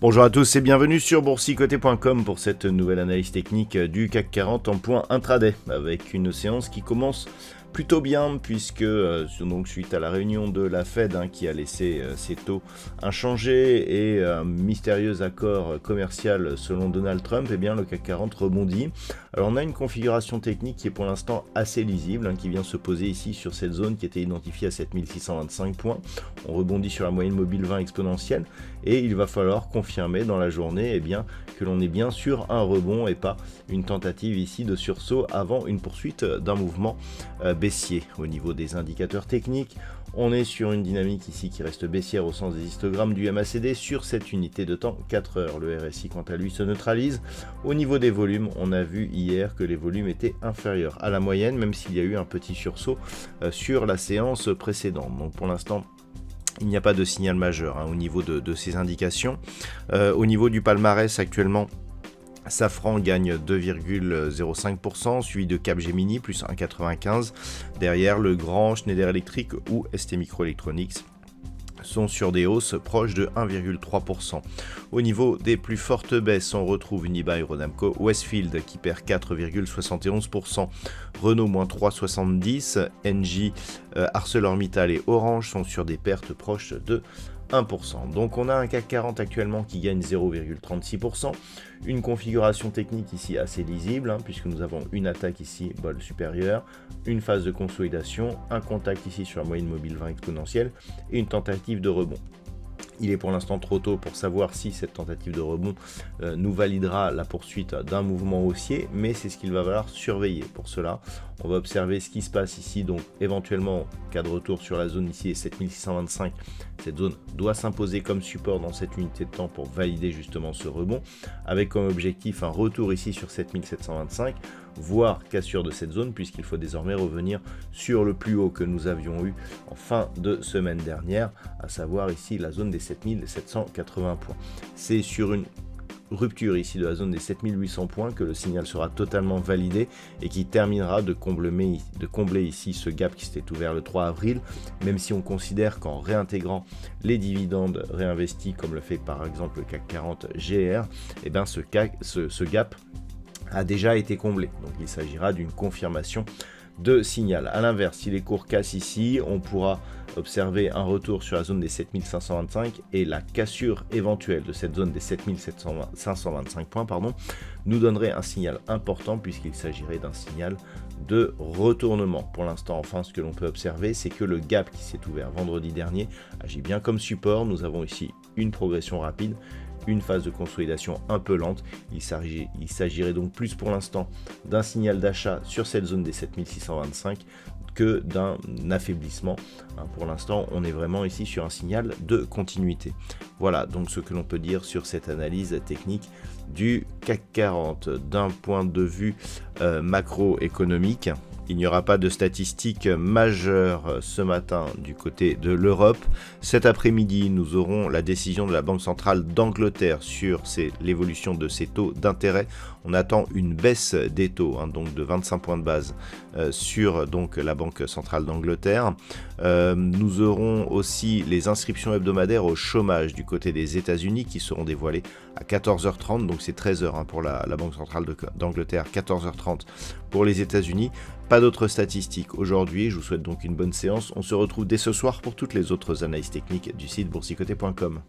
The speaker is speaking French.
Bonjour à tous et bienvenue sur boursicoté.com pour cette nouvelle analyse technique du CAC 40 en point intraday avec une séance qui commence plutôt bien puisque donc suite à la réunion de la Fed qui a laissé ses taux inchangés et un mystérieux accord commercial selon Donald Trump, eh bien le CAC 40 rebondit. Alors on a une configuration technique qui est pour l'instant assez lisible, qui vient se poser ici sur cette zone qui était identifiée à 7625 points. On rebondit sur la moyenne mobile 20 exponentielle et il va falloir confirmer dans la journée que l'on est bien sur un rebond et pas une tentative ici de sursaut avant une poursuite d'un mouvement baissier. Au niveau des indicateurs techniques, on est sur une dynamique ici qui reste baissière au sens des histogrammes du MACD sur cette unité de temps 4 heures. Le RSI quant à lui se neutralise. Au niveau des volumes, on a vu hier que les volumes étaient inférieurs à la moyenne, même s'il y a eu un petit sursaut sur la séance précédente. Donc pour l'instant, il n'y a pas de signal majeur au niveau de ces indications. Au niveau du palmarès actuellement, Safran gagne 2,05%, suivi de Capgemini plus 1,95%. Derrière, le grand Schneider Electric ou STMicroelectronics sont sur des hausses proches de 1,3%. Au niveau des plus fortes baisses, on retrouve Unibail Rodamco Westfield qui perd 4,71%, Renault moins 3,70%, Engie, ArcelorMittal et Orange sont sur des pertes proches de 1%. Donc on a un CAC 40 actuellement qui gagne 0,36%, une configuration technique ici assez lisible puisque nous avons une attaque ici bol supérieur, une phase de consolidation, un contact ici sur la moyenne mobile 20 exponentielle et une tentative de rebond. Il est pour l'instant trop tôt pour savoir si cette tentative de rebond nous validera la poursuite d'un mouvement haussier, mais c'est ce qu'il va falloir surveiller. Pour cela, on va observer ce qui se passe ici, donc éventuellement, cas de retour sur la zone ici est 7625, cette zone doit s'imposer comme support dans cette unité de temps pour valider justement ce rebond, avec comme objectif un retour ici sur 7725, voire cassure de cette zone, puisqu'il faut désormais revenir sur le plus haut que nous avions eu en fin de semaine dernière, à savoir ici la zone des 7780 points. C'est sur une rupture ici de la zone des 7800 points que le signal sera totalement validé et qui terminera de combler ici ce gap qui s'était ouvert le 3 avril, même si on considère qu'en réintégrant les dividendes réinvestis comme le fait par exemple le CAC 40 GR, et bien ce gap a déjà été comblé. Donc il s'agira d'une confirmation de signal. A l'inverse, si les cours cassent ici, on pourra observer un retour sur la zone des 7525 et la cassure éventuelle de cette zone des 7525 points nous donnerait un signal important puisqu'il s'agirait d'un signal de retournement. Pour l'instant, enfin, ce que l'on peut observer, c'est que le gap qui s'est ouvert vendredi dernier agit bien comme support. Nous avons ici une progression rapide, une phase de consolidation un peu lente. Il s'agirait donc plus pour l'instant d'un signal d'achat sur cette zone des 7625 que d'un affaiblissement. Pour l'instant, on est vraiment ici sur un signal de continuité. Voilà donc ce que l'on peut dire sur cette analyse technique du CAC 40 d'un point de vue macroéconomique. Il n'y aura pas de statistiques majeures ce matin du côté de l'Europe. Cet après-midi, nous aurons la décision de la Banque centrale d'Angleterre sur l'évolution de ses taux d'intérêt. On attend une baisse des taux, donc de 25 points de base sur la Banque centrale d'Angleterre. Nous aurons aussi les inscriptions hebdomadaires au chômage du côté des États-Unis qui seront dévoilées à 14h30, donc c'est 13h pour la Banque centrale d'Angleterre, 14h30 pour les États-Unis. Pas d'autres statistiques aujourd'hui, je vous souhaite donc une bonne séance. On se retrouve dès ce soir pour toutes les autres analyses techniques du site boursicoté.com.